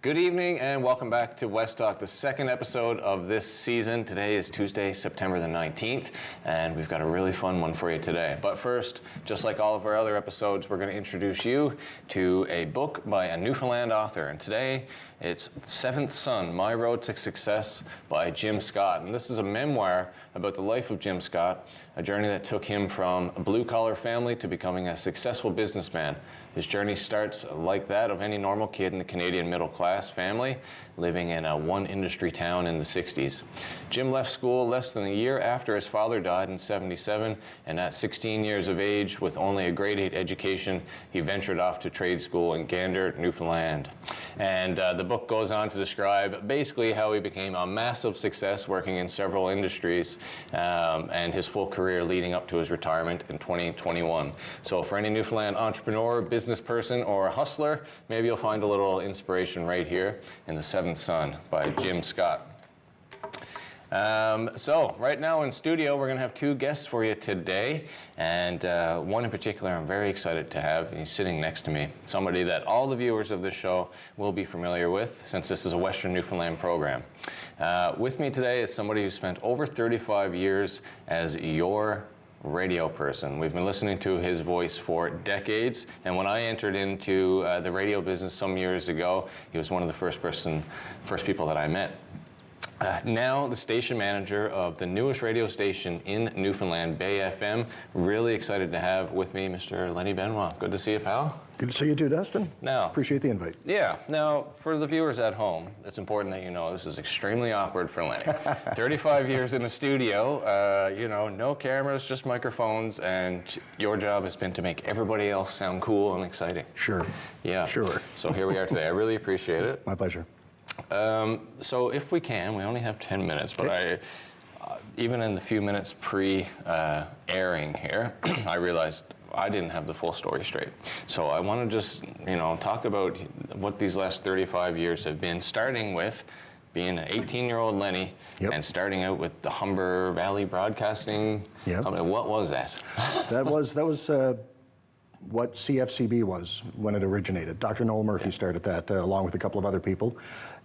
Good evening and welcome back to West Talk, the second episode of this season. Today is Tuesday, September the 19th, and we've got a really fun one for you today. But first, just like all of our other episodes, we're going to introduce you to a book by a Newfoundland author. And today, it's Seventh Son, My Road to Success by Jim Scott. And this is a memoir about the life of Jim Scott, a journey that took him from a blue-collar family to becoming a successful businessman. His journey starts like that of any normal kid in the Canadian middle-class family living in a one-industry town in the 60s. Jim left school less than a year after his father died in '77, and at 16 years of age, with only a grade 8 education, he ventured off to trade school in Gander, Newfoundland. And the book goes on to describe basically how he became a massive success working in several industries and his full career leading up to his retirement in 2021. So for any Newfoundland entrepreneur, business person, or hustler, maybe you'll find a little inspiration right here in The Seventh Son by Jim Scott. So right now in studio, we're going to have two guests for you today, and one in particular I'm very excited to have. He's sitting next to me, somebody that all the viewers of this show will be familiar with, since this is a Western Newfoundland program. With me today is somebody who spent over 35 years as your radio person. We've been listening to his voice for decades, and when I entered into the radio business some years ago, he was one of the first people that I met. Now the station manager of the newest radio station in Newfoundland, Bay FM. Really excited to have with me Mr. Lenny Benoit. Good to see you, pal. Good to see you too, Dustin. Now, appreciate the invite. Yeah. Now, for the viewers at home, it's important that you know this is extremely awkward for Lenny. 35 years in the studio, no cameras, just microphones, and your job has been to make everybody else sound cool and exciting. Sure. Yeah. Sure. So here we are today. I really appreciate it. My pleasure. So if we can, we only have 10 minutes, but even in the few minutes pre-airing here, I realized I didn't have the full story straight. So I want to just, talk about what these last 35 years have been, starting with being an 18-year-old Lenny and starting out with the Humber Valley Broadcasting. Yep. I mean, what was that? That was what CFCB was when it originated. Dr. Noel Murphy started that along with a couple of other people.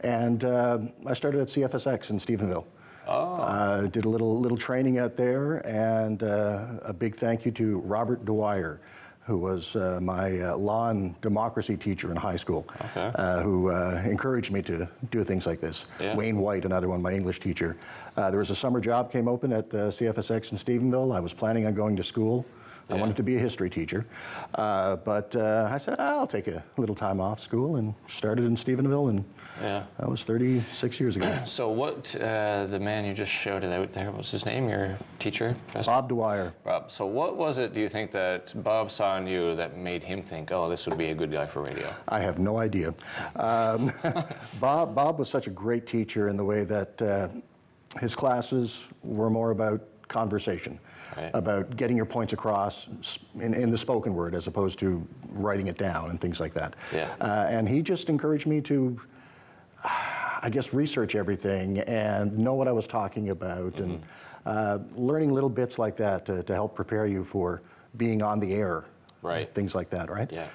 And I started at CFSX in Stephenville. Oh. Did a little training out there, and a big thank you to Robert Dwyer, who was my law and democracy teacher in high school, who encouraged me to do things like this. Yeah. Wayne White, another one, my English teacher. There was a summer job came open at CFSX in Stephenville. I was planning on going to school. I wanted to be a history teacher, but I said, I'll take a little time off school, and started in Stephenville, and that was 36 years ago. So what, the man you just shouted out there, what was his name, your teacher? Professor? Bob Dwyer. Bob. So what was it, do you think, that Bob saw in you that made him think, oh, this would be a good guy for radio? I have no idea. Bob was such a great teacher in the way that his classes were more about conversation. Right. About getting your points across in the spoken word as opposed to writing it down and things like that. Yeah. And he just encouraged me to, I guess, research everything and know what I was talking about, and learning little bits like that to help prepare you for being on the air. Right. Things like that, right? Yeah.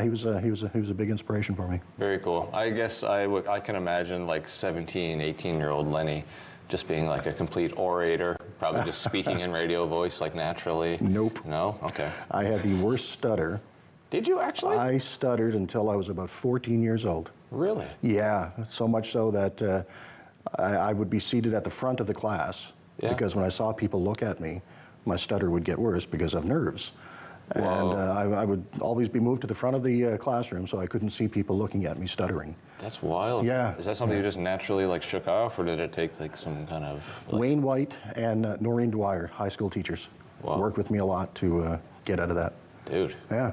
He was a big inspiration for me. Very cool. I guess I can imagine like 17, 18-year-old Lenny just being like a complete orator, probably just speaking in radio voice like naturally. Nope. No? Okay. I had the worst stutter. Did you actually? I stuttered until I was about 14 years old. Really? Yeah, so much so that I would be seated at the front of the class because when I saw people look at me, my stutter would get worse because of nerves. Whoa. And I would always be moved to the front of the classroom so I couldn't see people looking at me stuttering. That's wild. Yeah. Is that something you just naturally shook off, or did it take some kind of... Wayne White and Noreen Dwyer, high school teachers, worked with me a lot to get out of that. Dude. Yeah.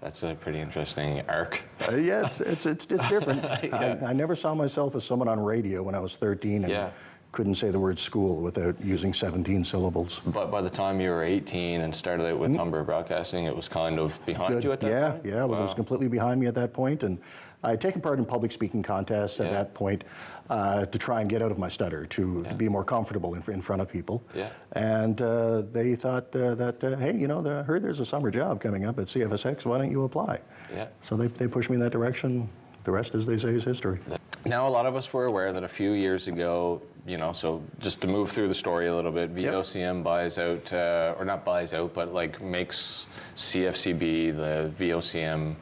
That's a pretty interesting arc. Yeah, it's different. I never saw myself as someone on radio when I was 13 and couldn't say the word school without using 17 syllables. But by the time you were 18 and started out with Humber Broadcasting, it was kind of behind you at that point? Yeah, it was completely behind me at that point, and I had taken part in public speaking contests at that point to try and get out of my stutter, to be more comfortable in front of people. Yeah. And they thought that, hey, I heard there's a summer job coming up at CFSX, why don't you apply? Yeah. So they pushed me in that direction. the rest, as they say, is history. Now, a lot of us were aware that a few years ago, so just to move through the story a little bit, VOCM buys out, or not buys out, but like makes CFCB the VOCM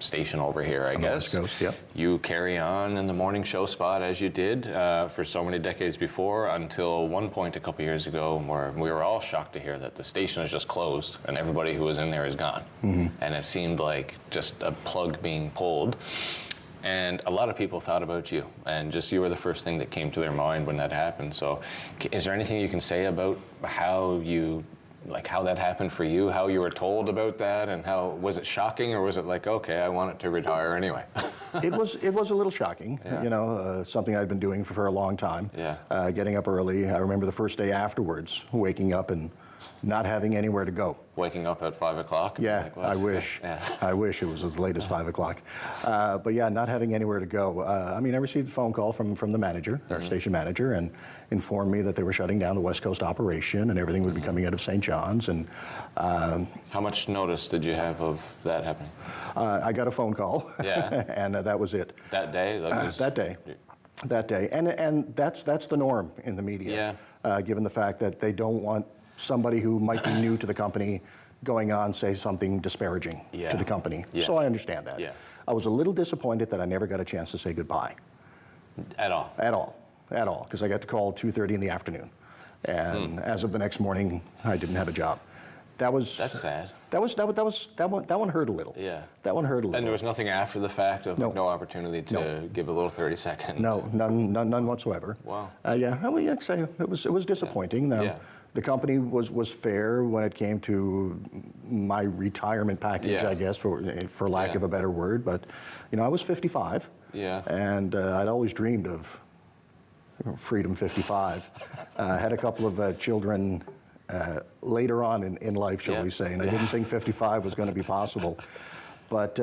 station over here, I guess. West Coast, yep. You carry on in the morning show spot as you did for so many decades before, until one point a couple years ago where we were all shocked to hear that the station is just closed and everybody who was in there is gone. And it seemed like just a plug being pulled. And a lot of people thought about you, and just you were the first thing that came to their mind when that happened. So is there anything you can say about how that happened for you, how you were told about that, and how, was it shocking, or was it like, okay, I want it to retire anyway? It was a little shocking, something I'd been doing for a long time. Getting up early. I remember the first day afterwards, waking up and not having anywhere to go. Waking up at 5 o'clock? Yeah, like, I wish. I wish it was as late as 5 o'clock. But yeah, not having anywhere to go. I received a phone call from the manager, our station manager, and informed me that they were shutting down the West Coast operation and everything would be coming out of St. John's. And how much notice did you have of that happening? I got a phone call. Yeah. And that was it. That day? That day. And that's the norm in the media. Given the fact that they don't want somebody who might be new to the company going on say something disparaging to the company. So I understand that. I was a little disappointed that I never got a chance to say goodbye. At all? At all, because I got the call 2:30 in the afternoon. And as of the next morning, I didn't have a job. That's sad. That one hurt a little. Yeah. That one hurt a little. And there was nothing after the fact of no opportunity to give a little 30-second? No, none whatsoever. Wow. It was disappointing. The company was fair when it came to my retirement package, I guess, for lack of a better word. But, I was 55. And I'd always dreamed of Freedom 55. Had a couple of children later on in life, shall we say, and I didn't think 55 was going to be possible. But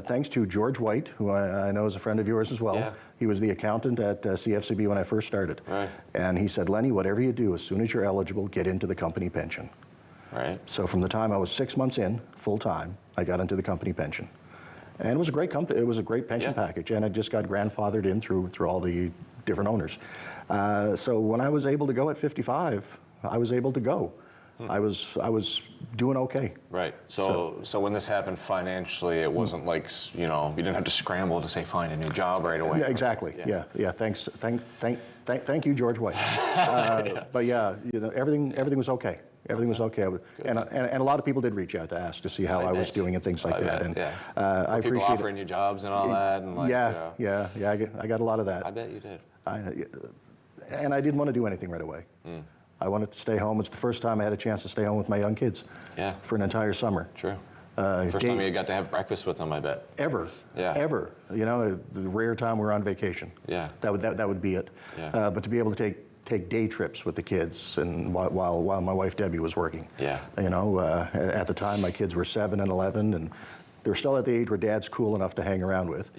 thanks to George White, who I know is a friend of yours as well, he was the accountant at CFCB when I first started. Right. And he said, Lenny, whatever you do, as soon as you're eligible, get into the company pension. Right. So from the time I was 6 months in, full time, I got into the company pension. And it was a great company. It was a great pension package, and I just got grandfathered in through all the different owners. So when I was able to go at 55, I was able to go. I was doing okay. Right. So when this happened financially, it wasn't like you didn't have to scramble to say find a new job right away. Yeah, exactly. Yeah. Thanks. Thank you, George White. But everything was okay. Everything was okay. And a lot of people did reach out to ask to see how I was doing and things like that. And I appreciate people offering you jobs and all that. And I got a lot of that. I bet you did. And I didn't want to do anything right away. I wanted to stay home. It's the first time I had a chance to stay home with my young kids. For an entire summer. True. First time you got to have breakfast with them, I bet. Ever. Ever. The rare time we're on vacation. That would be it. But to be able to take day trips with the kids, and while my wife Debbie was working. At the time my kids were 7 and 11, and they're still at the age where Dad's cool enough to hang around with.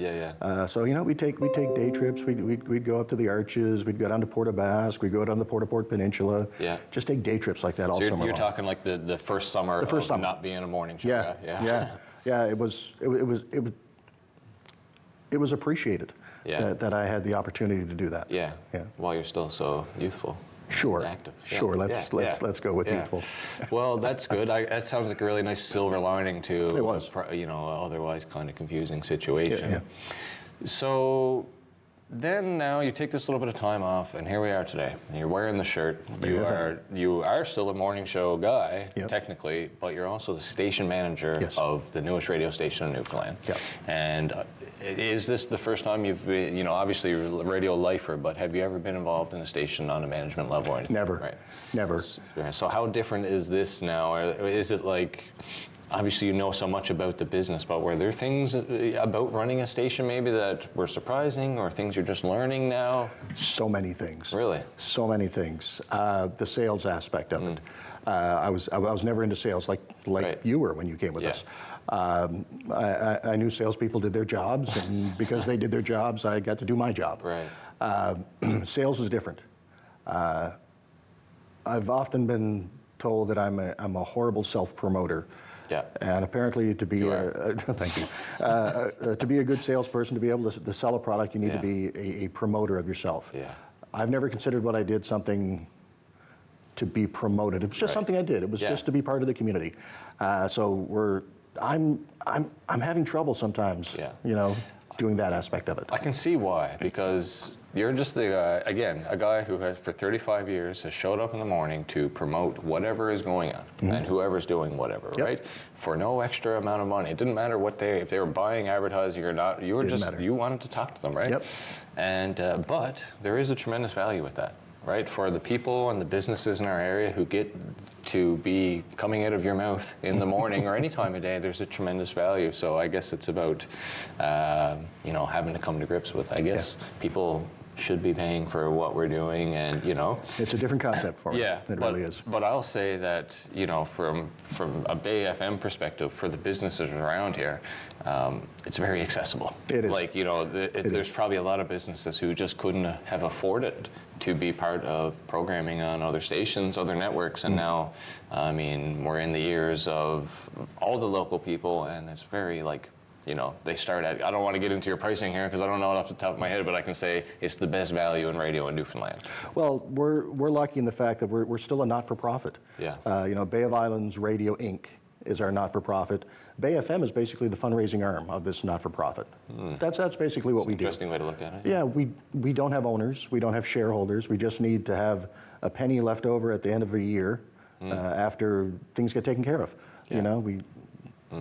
So we'd take day trips. We'd go up to the Arches. We'd go down to Port aux Basques. We'd go down the Port-au-Port Peninsula. Just take day trips like that all summer long. You're talking like the first summer of not being a morning show. It was appreciated that I had the opportunity to do that. While you're still so youthful. Sure. Active. Sure. Let's go with youthful. Well, that's good. That sounds like a really nice silver lining to it was. Otherwise kind of confusing situation. So then now you take this little bit of time off, and here we are today. You're wearing the shirt. You are still a morning show guy, technically, but you're also the station manager of the newest radio station in Newfoundland. And is this the first time you've been, obviously you're a radio lifer, but have you ever been involved in a station on a management level or anything? Never. Right. Never. So how different is this now? Is it like, obviously you know so much about the business, but were there things about running a station maybe that were surprising, or things you're just learning now? So many things. Really? So many things. The sales aspect of it. I was never into sales like you were when you came with us. I knew salespeople did their jobs, and because they did their jobs, I got to do my job. Sales is different. I've often been told that I'm a horrible self-promoter. Yeah. And apparently to be thank you, to be a good salesperson, to be able to sell a product, you need to be a promoter of yourself. Yeah. I've never considered what I did something to be promoted. It was just something I did. It was just to be part of the community. I'm having trouble sometimes, doing that aspect of it. I can see why, because you're just the guy, again, a guy who has for 35 years has showed up in the morning to promote whatever is going on and whoever's doing whatever, right? For no extra amount of money. It didn't matter if they were buying advertising or not, you wanted to talk to them, right? Yep. And, but there is a tremendous value with that, right? For the people and the businesses in our area who get to be coming out of your mouth in the morning or any time of day, there's a tremendous value. So I guess it's about, having to come to grips with, I guess, people should be paying for what we're doing, and it's a different concept for me. Yeah, it really is. But I'll say that from a Bay FM perspective, for the businesses around here, it's very accessible. It is. Like there's probably a lot of businesses who just couldn't have afforded to be part of programming on other stations, other networks, and now, we're in the ears of all the local people, and it's very they start at, I don't want to get into your pricing here because I don't know it off the top of my head, but I can say it's the best value in radio in Newfoundland. Well, we're lucky in the fact that we're still a not-for-profit. Yeah. Bay of Islands Radio Inc. is our not-for-profit. Bay FM is basically the fundraising arm of this not-for-profit. That's basically what we do. Interesting way to look at it. Yeah, we don't have owners, we don't have shareholders, we just need to have a penny left over at the end of a year after things get taken care of. Yeah.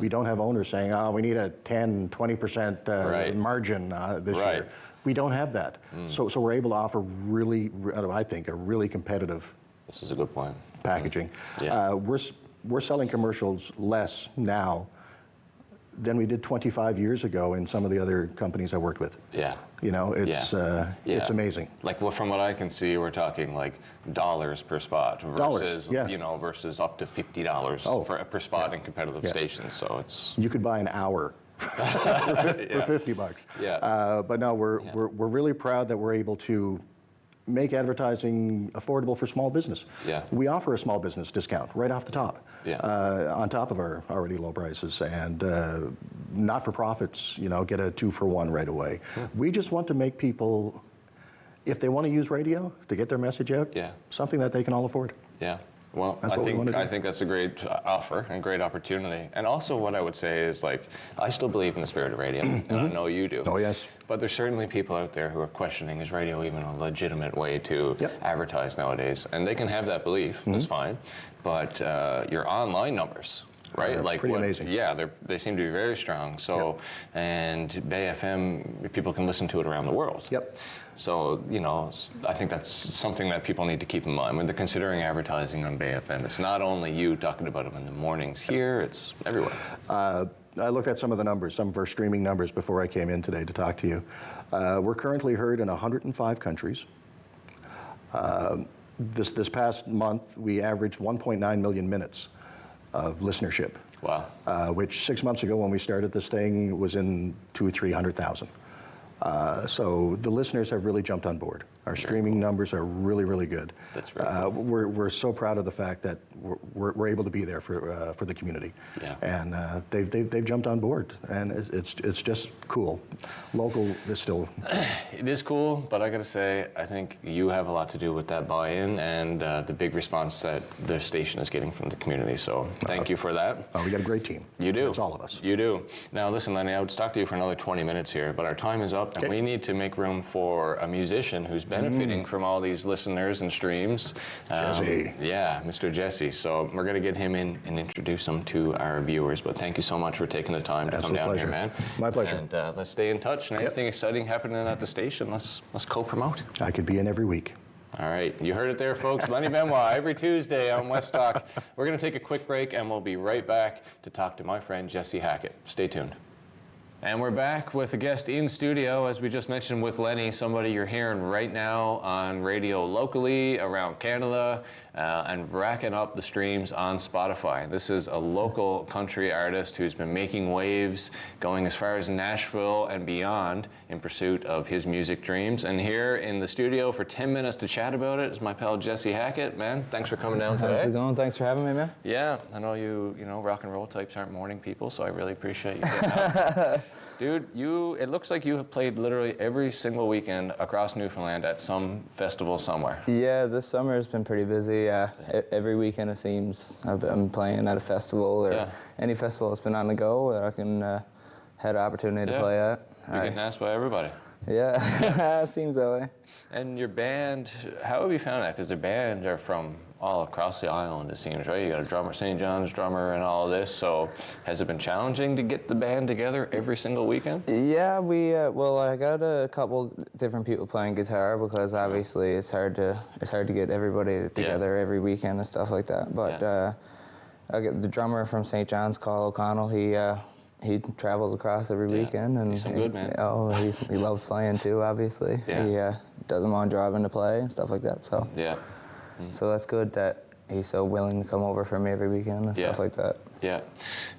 We don't have owners saying, we need a 10, 20% margin this year. We don't have that. So we're able to offer I think, a really competitive This is a good point. packaging. Yeah. We're selling commercials less now than we did 25 years ago in some of the other companies I worked with. Yeah. It's amazing. Like, from what I can see, we're talking like dollars per spot versus versus up to $50 per spot in competitive stations. So it's you could buy an hour for $50. Yeah. But no, we're really proud that we're able to make advertising affordable for small business. Yeah. We offer a small business discount right off the top, Yeah. On top of our already low prices, and not-for-profits, get a 2-for-1 right away. We just want to make people, if they want to use radio to get their message out, something that they can all afford. Yeah. Well, That's I think that's a great offer and great opportunity. And also what I would say is, I still believe in the spirit of radio, and I know you do. Oh, yes. But there's certainly people out there who are questioning, is radio even a legitimate way to advertise nowadays? And they can have that belief, that's fine. But your online numbers, right? Pretty amazing. Yeah, they seem to be very strong. So, and Bay FM, people can listen to it around the world. Yep. So, I think that's something that people need to keep in mind when they're considering advertising on Bay FM. It's not only you talking about them in the mornings here, it's everywhere. I looked at some of the numbers, some of our streaming numbers before I came in today to talk to you. We're currently heard in 105 countries. This past month, we averaged 1.9 million minutes of listenership. Wow. Which 6 months ago when we started this thing was in 200,000 or 300,000. So the listeners have really jumped on board. Our streaming numbers are really, really good. That's very cool. We're so proud of the fact that we're able to be there for the community. Yeah. And they've jumped on board, and it's just cool. Local is still. It is cool, but I got to say, I think you have a lot to do with that buy-in and the big response that the station is getting from the community. So thank you for that. We got a great team. You do. It's all of us. You do. Now listen, Lenny, I would talk to you for another 20 minutes here, but our time is up, and we need to make room for a musician who's benefiting from all these listeners and streams. Jesse. Yeah, Mr. Jesse. So we're going to get him in and introduce him to our viewers. But thank you so much for taking the time to come down here, man. My pleasure. And let's stay in touch. And anything exciting happening at the station, let's co-promote. I could be in every week. All right, you heard it there, folks. Lenny Benoit every Tuesday on West Talk. We're going to take a quick break, and we'll be right back to talk to my friend Jesse Hackett. Stay tuned. And we're back with a guest in studio, as we just mentioned with Lenny, somebody you're hearing right now on radio locally around Canada and racking up the streams on Spotify. This is a local country artist who's been making waves, going as far as Nashville and beyond in pursuit of his music dreams. And here in the studio for 10 minutes to chat about it is my pal Jesse Hackett. Man, thanks for coming down today. How's it going? Thanks for having me, man. Yeah, I know you know, rock and roll types aren't morning people, so I really appreciate you getting out. Dude, it looks like you have played literally every single weekend across Newfoundland at some festival somewhere. Yeah, this summer has been pretty busy. Every weekend it seems I'm playing at a festival or any festival that's been on the go that I can had an opportunity to play at. You're getting asked by everybody. Yeah, it seems that way. And your band, how have you found that? Because the band are from all across the island, it seems, right? You got a drummer, St. John's drummer, and all of this. So has it been challenging to get the band together every single weekend? Yeah, well, I got a couple different people playing guitar because obviously it's hard to get everybody together every weekend and stuff like that. But I get the drummer from St. John's, Carl O'Connell. He travels across every weekend, and he's some good, man. He loves playing too. Obviously, he doesn't mind driving to play and stuff like that. So so that's good that he's so willing to come over for me every weekend and stuff like that. Yeah,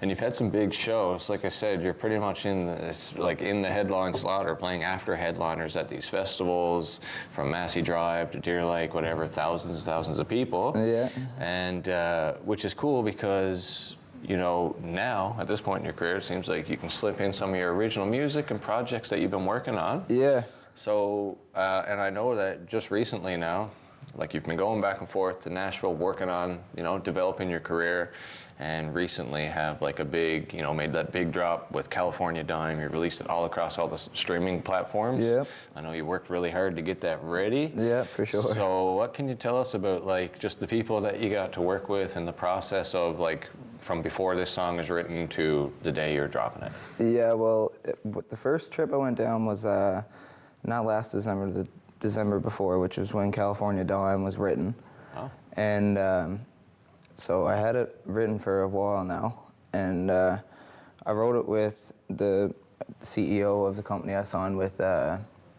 and you've had some big shows. Like I said, you're pretty much in the headline slot or playing after headliners at these festivals, from Massey Drive to Deer Lake, whatever, thousands of people. Yeah, and which is cool because, you know, now, at this point in your career, it seems like you can slip in some of your original music and projects that you've been working on. Yeah. So, and I know that just recently now, like you've been going back and forth to Nashville, working on, you know, developing your career, and recently have like a big, you know, made that big drop with California Dime. You released it all across all the streaming platforms. Yeah. I know you worked really hard to get that ready. Yeah, for sure. So what can you tell us about like just the people that you got to work with and the process of like from before this song is written to the day you're dropping it? Yeah, well, the first trip I went down was not last December, the December before, which was when California Dime was written. Oh. And so I had it written for a while now, and I wrote it with the CEO of the company I signed with,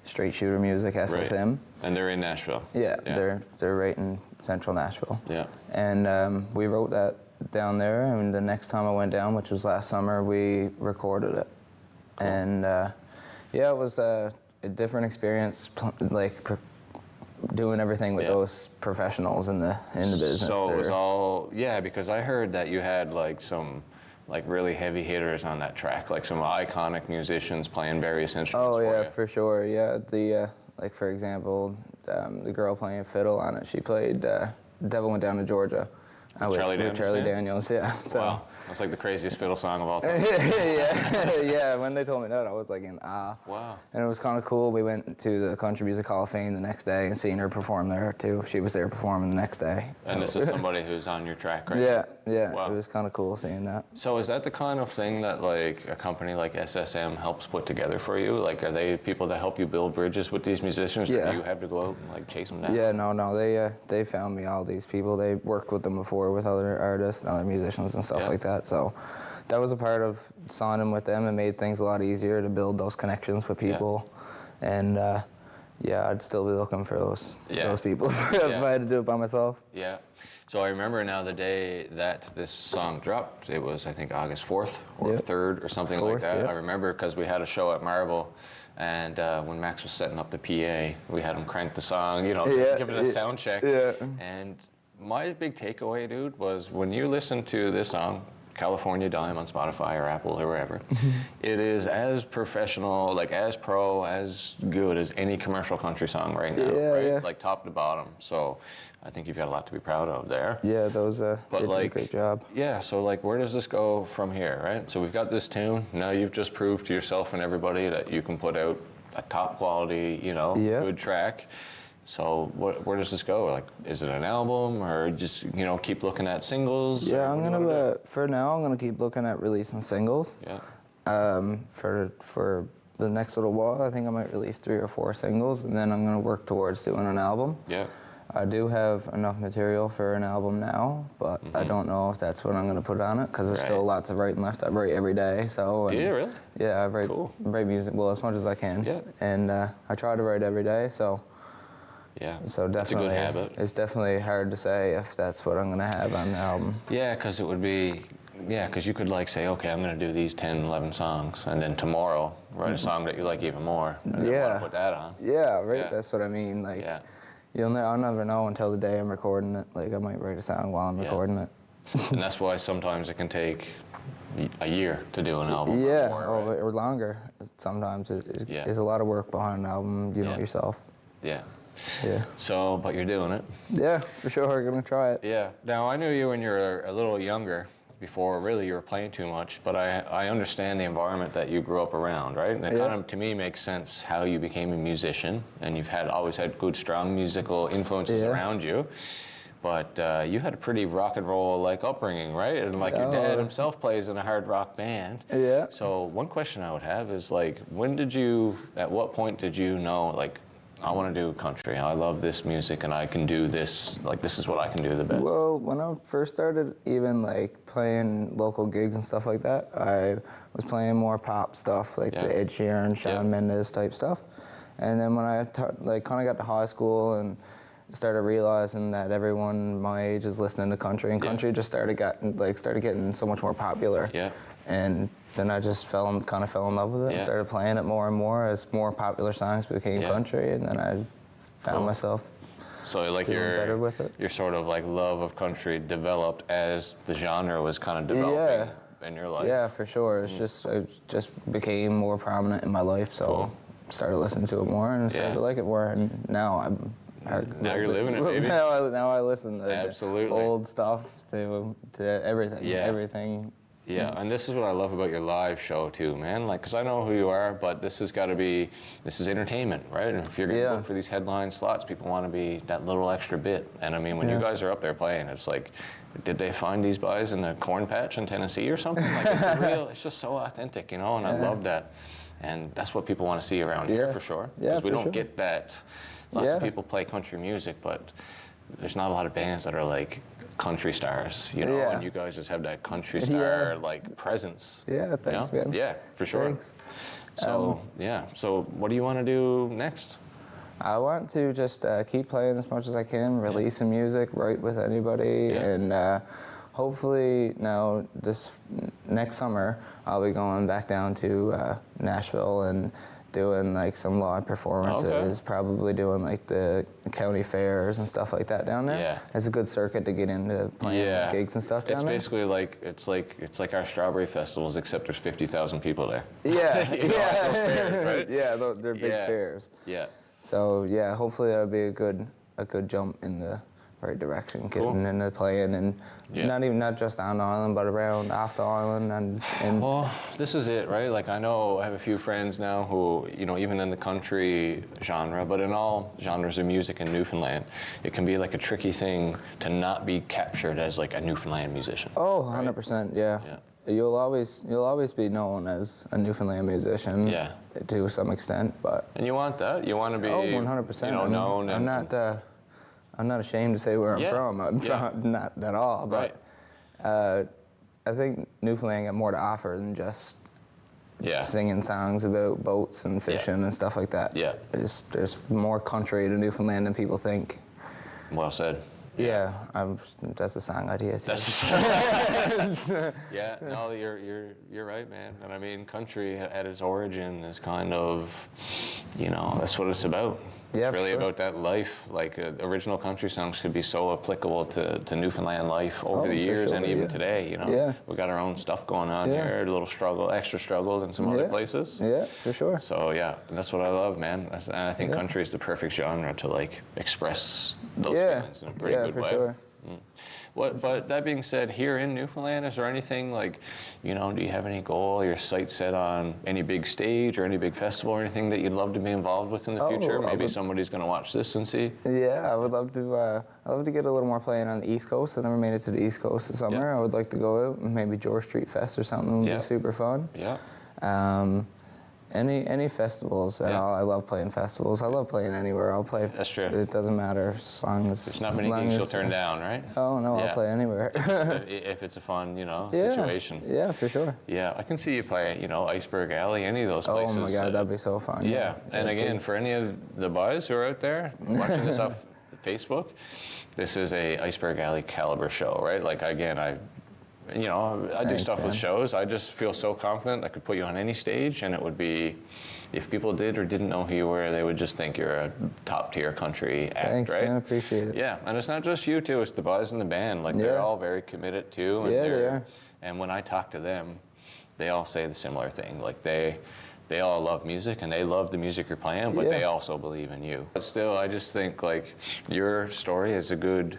Straight Shooter Music, SSM. Right. And they're in Nashville. Yeah, they're right in central Nashville. Yeah. And we wrote that down there, and the next time I went down, which was last summer, we recorded it. Cool. And yeah, it was a different experience, doing everything with those professionals in the business. So it was all, because I heard that you had like some like really heavy hitters on that track, like some iconic musicians playing various instruments. Oh yeah, for sure. Yeah, the like for example, the girl playing fiddle on it, she played "Devil Went Down to Georgia." With Charlie Daniels, yeah. So. Wow, that's like the craziest fiddle song of all time. yeah. When they told me that, I was like in awe. Wow. And it was kind of cool. We went to the Country Music Hall of Fame the next day and seen her perform there too. She was there performing the next day. So. And this is somebody who's on your track, right? Yeah. Wow. It was kind of cool seeing that. So is that the kind of thing that like a company like SSM helps put together for you? Like, are they people that help you build bridges with these musicians? Or do you have to go out and like chase them down? Yeah, no. They found me all these people. They worked with them before with other artists and other musicians and stuff like that. So that was a part of signing with them and made things a lot easier to build those connections with people. And I'd still be looking for those people if I had to do it by myself. Yeah. So I remember now the day that this song dropped, it was I think August 4th or 3rd or something like that. I remember because we had a show at Marble, and when Max was setting up the PA, we had him crank the song, give it a sound check. Yeah. And my big takeaway, dude, was when you listen to this song, California Dime on Spotify or Apple or wherever, it is as professional, like as pro, as good as any commercial country song right now, right? Like top to bottom. So I think you've got a lot to be proud of there. Yeah, those did a great job. Yeah, so like where does this go from here, right? So we've got this tune. Now you've just proved to yourself and everybody that you can put out a top quality, good track. So where does this go? Like, is it an album or just, keep looking at singles? Yeah, for now, I'm gonna keep looking at releasing singles. Yeah. For the next little while, I think I might release 3 or 4 singles, and then I'm gonna work towards doing an album. Yeah. I do have enough material for an album now, but I don't know if that's what I'm going to put on it because there's still lots of writing left. I write every day, so. Do you really? Yeah, I write, Cool. write music, well, as much as I can. Yeah. And I try to write every day, so. Yeah, So that's a definitely, good habit. it's definitely hard to say if that's what I'm going to have on the album. Yeah, because it would be, because you could like say, okay, I'm going to do these 10, 11 songs, and then tomorrow write a song that you like even more, and then want to put that on. Yeah, right. Yeah. That's what I mean. Like, Yeah. I'll never know until the day I'm recording it. Like, I might write a song while I'm recording it. And that's why sometimes it can take a year to do an album. Yeah, or more, right? or longer. Sometimes it's a lot of work behind an album. You know yourself. Yeah. Yeah. So, but you're doing it. Yeah, for sure. I'm gonna try it. Yeah. Now, I knew you when you were a little younger, before really you were playing too much, but I understand the environment that you grew up around, right? And it kind of, to me, makes sense how you became a musician, and you've always had good, strong musical influences around you. But you had a pretty rock and roll like upbringing, right? And like your dad himself plays in a hard rock band. Yeah. So one question I would have is like, at what point did you know, like, I want to do country. I love this music, and I can do this. Like, this is what I can do the best. Well, when I first started, even like playing local gigs and stuff like that, I was playing more pop stuff, like the Ed Sheeran, Shawn Mendes type stuff. And then when I kind of got to high school and started realizing that everyone my age is listening to country, and country just started getting so much more popular. Yeah. And then I just fell in love with it. Yeah. Started playing it more and more as more popular songs became country, and then I found myself So like doing better with it. your sort of like love of country developed as the genre was kind of developing in your life. Yeah, for sure. It just became more prominent in my life, so started listening to it more and started to like it more, and now Now you're living it, baby. Now I listen to Absolutely. old stuff to everything. Yeah. Everything. Yeah, and this is what I love about your live show too, man. Like, 'cause I know who you are, but this is entertainment, right? And if you're gonna look for these headline slots, people want to be that little extra bit. And I mean, when you guys are up there playing, it's like, did they find these guys in a corn patch in Tennessee or something? Like, it's real. It's just so authentic, you know. And I love that. And that's what people want to see around here for sure. Yeah, Because we for don't sure. get that. Lots of people play country music, but there's not a lot of bands that are like country stars, you know, and you guys just have that country star like presence. Yeah, thanks, man. Yeah, for sure. Thanks. So so what do you want to do next? I want to just keep playing as much as I can, release some music, write with anybody, and hopefully now this next summer I'll be going back down to Nashville and doing like some live performances, probably doing like the county fairs and stuff like that down there. Yeah. It's a good circuit to get into playing gigs and stuff down It's there. basically like it's like our strawberry festivals, except there's 50,000 people there. Yeah, You know, it's those fairs, right? yeah, they're big fairs. Yeah. So yeah, hopefully that'll be a good jump in the right direction, getting into playing and not just on the island, but around off the island and. Well, this is it, right? Like I have a few friends now who, you know, even in the country genre, but in all genres of music in Newfoundland, it can be like a tricky thing to not be captured as like a Newfoundland musician. Oh, 100%, yeah. You'll always be known as a Newfoundland musician. Yeah. To some extent, but. And you want that? You want to be 100%. you know, known. I'm not ashamed to say where I'm from. I'm Yeah. from not at all, but I think Newfoundland got more to offer than just singing songs about boats and fishing and stuff like that. Yeah. There's more country to Newfoundland than people think. Well said. Yeah, that's a song idea too. Yeah, no, you're right, man. And I mean, country at its origin is kind of, you know, that's what it's about. Yeah, it's really sure. about that life. Like original country songs could be so applicable to Newfoundland life over the years and even today. You know, Yeah. we got our own stuff going on here. A little extra struggle in some other places. Yeah, for sure. So yeah, and that's what I love, man. And I think country is the perfect genre to like express those feelings in a pretty good for way. Sure. But that being said, here in Newfoundland, is there anything like, you know, do you have any goal, your sights set on any big stage or any big festival or anything that you'd love to be involved with in the future? Maybe somebody's going to watch this and see. Yeah, I would love to. I'd love to get a little more playing on the East Coast. I never made it to the East Coast this summer. I would like to go out and maybe George Street Fest or something would be super fun. Yeah. Any festivals at all. I love playing festivals. I love playing anywhere. I'll play. That's true. It doesn't matter. Songs. There's not many things you'll turn down, right? Oh no, I'll play anywhere. if it's a fun, situation. Yeah, for sure. Yeah, I can see you play, Iceberg Alley, any of those places. Oh my God, that'd be so fun. Yeah, and again, for any of the boys who are out there watching this off Facebook, this is a Iceberg Alley caliber show, right? Like again, I do stuff with shows. I just feel so confident I could put you on any stage, and it would be, if people did or didn't know who you were, they would just think you're a top tier country act, Thanks, right? man. Appreciate it. Yeah, and it's not just you two; it's the boys in the band. Like they're all very committed too. And they are. And when I talk to them, they all say the similar thing. Like they all love music and they love the music you're playing, but they also believe in you. But still, I just think like your story is a good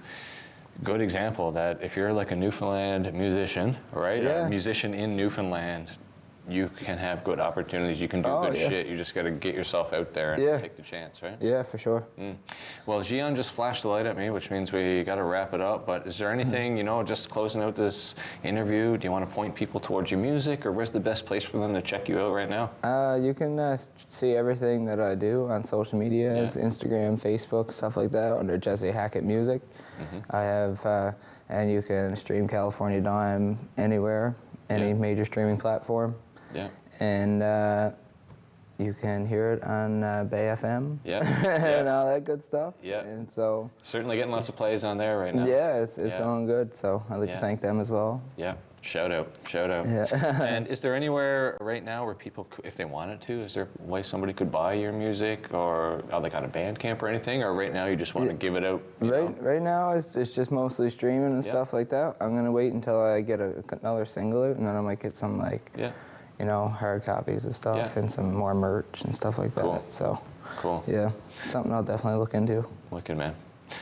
example that if you're like a Newfoundland musician, right? A musician in Newfoundland, you can have good opportunities. You can do good shit. You just got to get yourself out there and take the chance, right? Yeah, for sure. Well, Gian just flashed the light at me, which means we got to wrap it up. But is there anything, just closing out this interview, do you want to point people towards your music, or where's the best place for them to check you out right now? You can see everything that I do on social media, Instagram, Facebook, stuff like that, under Jesse Hackett Music. I have, and you can stream California Dime anywhere, any major streaming platform. Yeah. And you can hear it on Bay FM. Yeah. And all that good stuff. Yeah. And so. Certainly getting lots of plays on there right now. Yeah, it's going good. So I'd like to thank them as well. Yeah. Shout out. Yeah. And is there anywhere right now where people, if they wanted to, is there a way somebody could buy your music, or are they got a Bandcamp or anything, or right now you just want to give it out? Right now it's just mostly streaming and stuff like that. I'm gonna wait until I get another single out, and then I might get some hard copies of stuff and some more merch and stuff like that. So cool. Yeah, something I'll definitely look into. Wicked, man.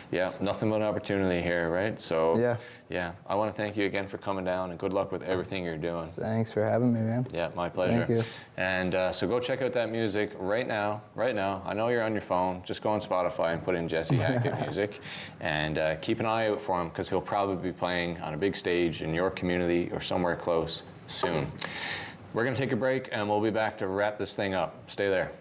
Yeah, nothing but opportunity here, right? So yeah, I want to thank you again for coming down, and good luck with everything you're doing. Thanks for having me, man. Yeah, my pleasure. Thank you. And so go check out that music right now. I know you're on your phone. Just go on Spotify and put in Jesse Hackett Music, and keep an eye out for him, because he'll probably be playing on a big stage in your community or somewhere close soon. We're going to take a break, and we'll be back to wrap this thing up. Stay there.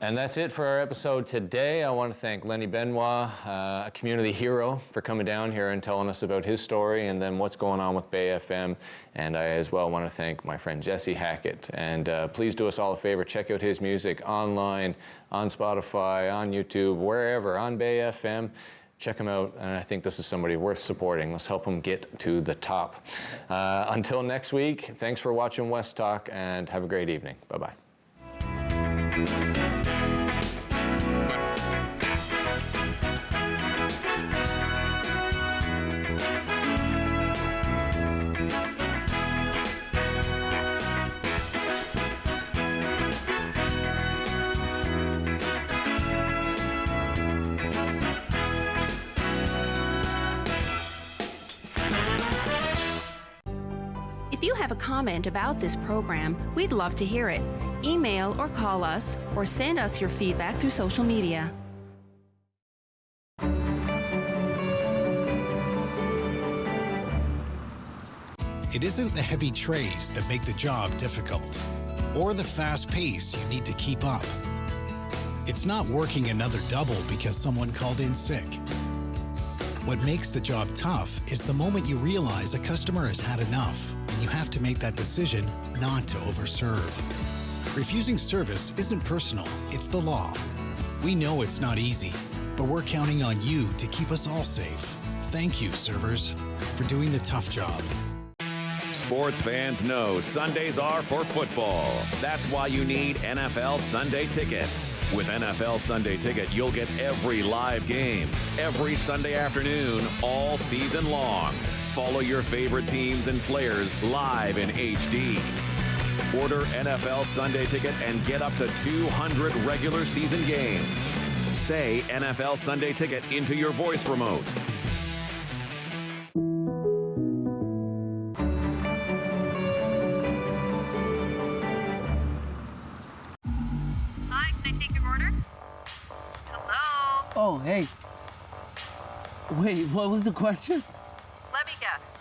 And that's it for our episode today. I want to thank Lenny Benoit, a community hero, for coming down here and telling us about his story and then what's going on with Bay FM. And I as well want to thank my friend Jesse Hackett. And please do us all a favor, check out his music online, on Spotify, on YouTube, wherever, on Bay FM. Check him out, and I think this is somebody worth supporting. Let's help him get to the top. Until next week, thanks for watching West Talk, and have a great evening. Bye-bye. If you have a comment about this program, we'd love to hear it. Email or call us, or send us your feedback through social media. It isn't the heavy trays that make the job difficult, or the fast pace you need to keep up. It's not working another double because someone called in sick. What makes the job tough is the moment you realize a customer has had enough, and you have to make that decision not to overserve. Refusing service isn't personal, it's the law. We know it's not easy, but we're counting on you to keep us all safe. Thank you, servers, for doing the tough job. Sports fans know Sundays are for football. That's why you need NFL Sunday Tickets. With NFL Sunday Ticket, you'll get every live game, every Sunday afternoon, all season long. Follow your favorite teams and players live in HD. Order NFL Sunday Ticket and get up to 200 regular season games. Say NFL Sunday Ticket into your voice remote. Hi, can I take your order? Hello? Oh, hey. Wait, what was the question? Let me guess.